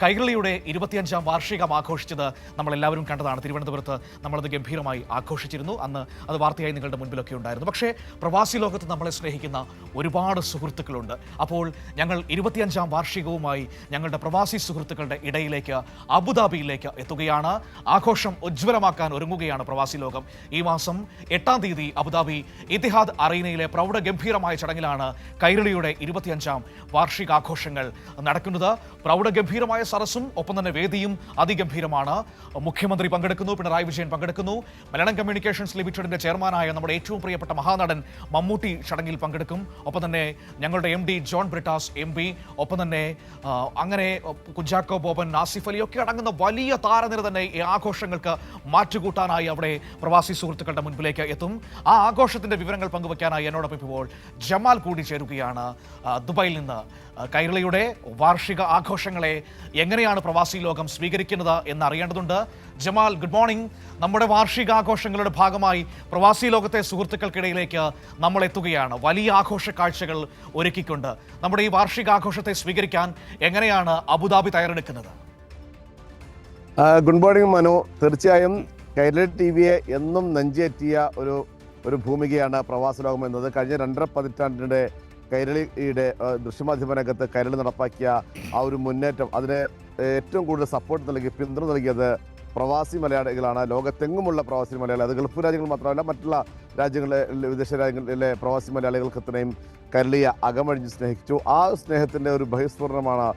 കൈരളിയുടെ 25ാം വാർഷികം ആഘോഷിച്ചത് നമ്മളെല്ലാവരും കണ്ടതാണ്. തിരുവനന്തപുരത്ത് നമ്മളത് ഗംഭീരമായി ആഘോഷിച്ചിരുന്നു. അന്ന് അത് വാർത്തയായി നിങ്ങളുടെ മുൻപിലൊക്കെ ഉണ്ടായിരുന്നു. പക്ഷേ പ്രവാസി ലോകത്ത് നമ്മളെ സ്നേഹിക്കുന്ന ഒരുപാട് സുഹൃത്തുക്കളുണ്ട്. അപ്പോൾ ഞങ്ങൾ 25ാം വാർഷികവുമായി ഞങ്ങളുടെ പ്രവാസി സുഹൃത്തുക്കളുടെ ഇടയിലേക്ക് അബുദാബിയിലേക്ക് എത്തുകയാണ്. ആഘോഷം ഉജ്ജ്വലമാക്കാൻ ഒരുങ്ങുകയാണ് പ്രവാസി ലോകം. ഈ മാസം 8-ാം തീയതി അബുദാബി ഇത്തിഹാദ് അറീനയിലെ പ്രൗഢഗംഭീരമായ ചടങ്ങിലാണ് കൈരളിയുടെ 25ാം വാർഷികാഘോഷങ്ങൾ നടക്കുന്നത്. പ്രൗഢഗംഭീരമായ സരസും ഒപ്പം തന്നെ വേദിയും അതിഗംഭീരമാണ്. മുഖ്യമന്ത്രി പങ്കെടുക്കുന്നു, പിണറായി വിജയൻ പങ്കെടുക്കുന്നു, മലയാളം കമ്മ്യൂണിക്കേഷൻസ് ലിമിറ്റഡിന്റെ ചെയർമാനായ നമ്മുടെ ഏറ്റവും പ്രിയപ്പെട്ട മഹാനടൻ മമ്മൂട്ടി ചടങ്ങിൽ പങ്കെടുക്കും. ഒപ്പം തന്നെ ഞങ്ങളുടെ MD ജോൺ ബ്രിട്ടാസ് MP, ഒപ്പം തന്നെ അങ്ങനെ കുഞ്ചാക്കോ ബോബൻ, ആസിഫ് അലി ഒക്കെ അടങ്ങുന്ന വലിയ താരനിര തന്നെ ഈ ആഘോഷങ്ങൾക്ക് മാറ്റുകൂട്ടാനായി അവിടെ പ്രവാസി സുഹൃത്തുക്കളുടെ മുൻപിലേക്ക് എത്തും. ആ ആഘോഷത്തിന്റെ വിവരങ്ങൾ പങ്കുവയ്ക്കാനായി എന്നോടൊപ്പം ഇപ്പോൾ ജമാൽ കൂടി ചേരുകയാണ് ദുബായിൽ നിന്ന്. കൈരളിയുടെ വാർഷിക ആഘോഷങ്ങളെ എങ്ങനെയാണ് പ്രവാസി ലോകം സ്വീകരിക്കുന്നത് എന്നറിയേണ്ടതുണ്ട്. Jamal, good morning. നമ്മുടെ വാർഷികാഘോഷങ്ങളുടെ ഭാഗമായി പ്രവാസി ലോകത്തെ സുഹൃത്തുക്കൾക്കിടയിലേക്ക് നമ്മൾ എത്തുകയാണ്, വലിയ ആഘോഷ കാഴ്ചകൾ ഒരുക്കിക്കൊണ്ട്. നമ്മുടെ ഈ വാർഷികാഘോഷത്തെ സ്വീകരിക്കാൻ എങ്ങനെയാണ് അബുദാബി തയ്യാറെടുക്കുന്നത്? Good morning Manu. തീർച്ചയായും കൈരളി TV എന്നും നെഞ്ചേറ്റിയ ഒരു ഭൂമികയാണ് പ്രവാസ ലോകം എന്നത്. കഴിഞ്ഞ 2.5 പതിറ്റാണ്ടിൻ്റെ കൈരളിയുടെ ദൃശ്യമാധ്യമ രംഗത്ത് കൈരളി നടപ്പാക്കിയ ആ ഒരു മുന്നേറ്റം, അതിന് ഏറ്റവും കൂടുതൽ സപ്പോർട്ട് നൽകി, പിന്തുണ നൽകിയത് പ്രവാസി മലയാളികളാണ്. ലോകത്തെങ്ങുമുള്ള പ്രവാസി മലയാളി, അത് ഗൾഫ് രാജ്യങ്ങൾ മാത്രമല്ല, മറ്റുള്ള രാജ്യങ്ങളിലെ വിദേശ രാജ്യങ്ങളിലെ പ്രവാസി മലയാളികൾക്ക് അത്രയും കൈരളിയെ അകമഴിഞ്ഞ് സ്നേഹിച്ചു. ആ സ്നേഹത്തിൻ്റെ ഒരു ബഹിസ്ഫുരണമാണ്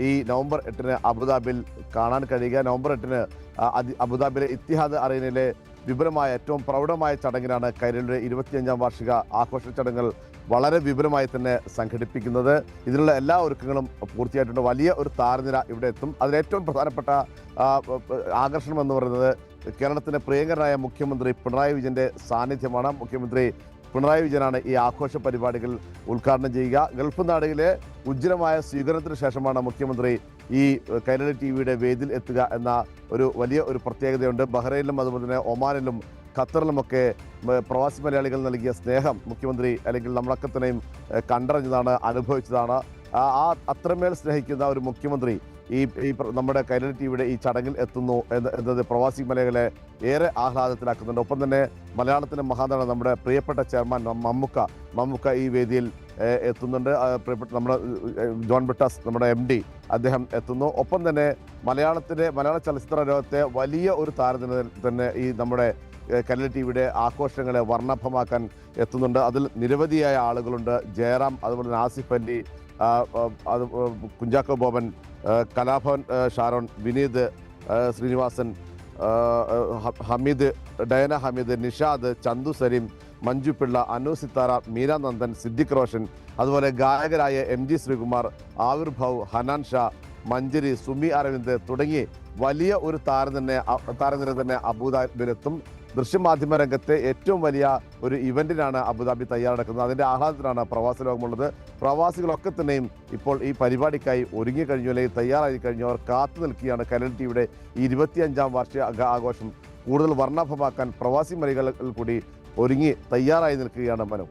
ഈ നവംബർ 8-ന് അബുദാബിയിൽ കാണാൻ കഴിയുക. നവംബർ 8-ന് അബുദാബിയിലെ ഇത്തിഹാദ് അറീനയിലെ വിപുലമായ ഏറ്റവും പ്രൗഢമായ ചടങ്ങിലാണ് കൈരളിയുടെ 25ാം വാർഷിക ആഘോഷ ചടങ്ങുകൾ വളരെ വിപുലമായി തന്നെ സംഘടിപ്പിക്കുന്നത്. ഇതിനുള്ള എല്ലാ ഒരുക്കങ്ങളും പൂർത്തിയായിട്ടുണ്ട്. വലിയ ഒരു താരനിര ഇവിടെ എത്തും. അതിലേറ്റവും പ്രധാനപ്പെട്ട ആകർഷണം എന്ന് പറയുന്നത് കേരളത്തിൻ്റെ പ്രിയങ്കരനായ മുഖ്യമന്ത്രി പിണറായി വിജയൻ്റെ സാന്നിധ്യമാണ്. മുഖ്യമന്ത്രി പിണറായി വിജയനാണ് ഈ ആഘോഷ പരിപാടികൾ ഉദ്ഘാടനം ചെയ്യുക. ഗൾഫ് നാടുകളിലെ ഉജ്ജ്വലമായ സ്വീകരണത്തിന് ശേഷമാണ് മുഖ്യമന്ത്രി ഈ കൈരളി TVയുടെ വേദിയിൽ എത്തുക എന്ന വലിയ ഒരു പ്രത്യേകതയുണ്ട്. ബഹ്റൈനിലും അതുപോലെ തന്നെ ഒമാനിലും ഖത്തറിലുമൊക്കെ പ്രവാസി മലയാളികൾ നൽകിയ സ്നേഹം മുഖ്യമന്ത്രി അല്ലെങ്കിൽ നമ്മളൊക്കെ തന്നെയും കണ്ടറിഞ്ഞതാണ്, അനുഭവിച്ചതാണ്. അത്രമേൽ സ്നേഹിക്കുന്ന ഒരു മുഖ്യമന്ത്രി ഈ നമ്മുടെ കൈരളി TVയുടെ ഈ ചടങ്ങിൽ എത്തുന്നു എന്നത് പ്രവാസി മലയാളികളെ ഏറെ ആഹ്ലാദത്തിലാക്കുന്നുണ്ട്. ഒപ്പം തന്നെ മലയാളത്തിൻ്റെ മഹാനടൻ നമ്മുടെ പ്രിയപ്പെട്ട ചെയർമാൻ മമ്മൂക്ക ഈ വേദിയിൽ എത്തുന്നുണ്ട്. പ്രിയപ്പെട്ട നമ്മുടെ ജോൺ ബ്രിട്ടാസ്, നമ്മുടെ MD, അദ്ദേഹം എത്തുന്നു. ഒപ്പം തന്നെ മലയാള ചലച്ചിത്ര ലോകത്തെ വലിയ ഒരു താരത്തിന് തന്നെ ഈ നമ്മുടെ കൈരളി TVയുടെ ആഘോഷങ്ങളെ വർണ്ണഭമാക്കാൻ എത്തുന്നുണ്ട്. അതിൽ നിരവധിയായ ആളുകളുണ്ട്. ജയറാം, അതുപോലെ തന്നെ ആസിഫ് അലി, കുഞ്ചാക്കോ ബോബൻ, കലാഭവൻ ഷാരോൺ, വിനീത് ശ്രീനിവാസൻ, ഹമീദ്, ഡയന ഹമീദ്, നിഷാദ്, ചന്തു സലീം, മഞ്ജു പിള്ള, അനു സിത്താര, മീര നന്ദൻ, സിദ്ദിഖ് റോഷൻ, അതുപോലെ ഗായകരായ MG ശ്രീകുമാർ, ആവിർഭവ്, ഹനാൻ ഷാ, മഞ്ജരി, സുമി അരവിന്ദ് തുടങ്ങി വലിയ ഒരു താരനിര തന്നെ അബുദാബിയിലെത്തും. ദൃശ്യമാധ്യമ രംഗത്തെ ഏറ്റവും വലിയ ഒരു ഇവന്റിനാണ് അബുദാബി തയ്യാറെടുക്കുന്നത്. അതിൻ്റെ ആഹ്ലാദത്തിലാണ് പ്രവാസി ലോകമുള്ളത്. പ്രവാസികളൊക്കെ തന്നെയും ഇപ്പോൾ ഈ പരിപാടിക്കായി ഒരുങ്ങിക്കഴിഞ്ഞു, അല്ലെങ്കിൽ തയ്യാറായി കഴിഞ്ഞു. അവർ കാത്തു നിൽക്കുകയാണ്. കൈരളി TVയുടെ ഈ 25ാം വാർഷിക ആഘോഷം കൂടുതൽ വർണ്ണഭമാക്കാൻ പ്രവാസി മലയാളികൾ കൂടി ഒരുങ്ങി തയ്യാറായി നിൽക്കുകയാണ് Manu.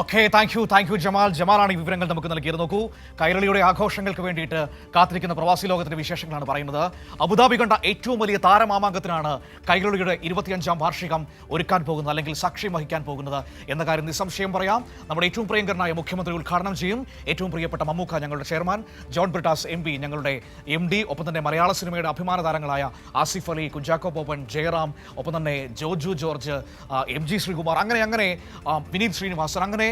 Okay, thank you Jamal. ജമാലാണ് ഈ വിവരങ്ങൾ നമുക്ക് നൽകിയത്. നോക്കൂ, കൈരളിയുടെ ആഘോഷങ്ങൾക്ക് വേണ്ടിയിട്ട് കാത്തിരിക്കുന്ന പ്രവാസി ലോകത്തിന്റെ വിശേഷങ്ങളാണ് പറയുന്നത്. അബുദാബി കണ്ട ഏറ്റവും വലിയ താരമാമാങ്കത്തിനാണ് കൈരളിയുടെ 25ാം വാർഷികം ഒരുക്കാൻ പോകുന്നത്, അല്ലെങ്കിൽ സാക്ഷ്യം വഹിക്കാൻ പോകുന്നത് എന്ന കാര്യം നിസ്സംശയം പറയാം. നമ്മുടെ ഏറ്റവും പ്രിയങ്കരനായ മുഖ്യമന്ത്രി ഉദ്ഘാടനം ചെയ്യും. ഏറ്റവും പ്രിയപ്പെട്ട മമ്മൂക്ക, ഞങ്ങളുടെ ചെയർമാൻ, ജോൺ ബ്രിട്ടാസ് MP, ഞങ്ങളുടെ MD, ഒപ്പം തന്നെ മലയാള സിനിമയുടെ അഭിമാന താരങ്ങളായ ആസിഫ് അലി, കുഞ്ചാക്കോ ബോബൻ, ജയറാം, ഒപ്പം തന്നെ ജോജു ജോർജ്, MG ശ്രീകുമാർ, അങ്ങനെ വിനീത് ശ്രീനിവാസൻ, അങ്ങനെ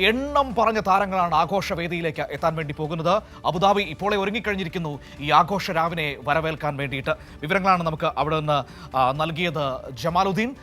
എണ്ണം പറഞ്ഞ താരങ്ങളാണ് ആഘോഷവേദിയിലേക്ക് എത്താൻ വേണ്ടി പോകുന്നത്. അബുദാബി ഇപ്പോഴേ ഒരുങ്ങിക്കഴിഞ്ഞിരിക്കുന്നു ഈ ആഘോഷ രാവിനെ വരവേൽക്കാൻ വേണ്ടിയിട്ട്. വിവരങ്ങളാണ് നമുക്ക് അവിടെ നിന്ന് നൽകിയത് ജമാലുദ്ദീൻ.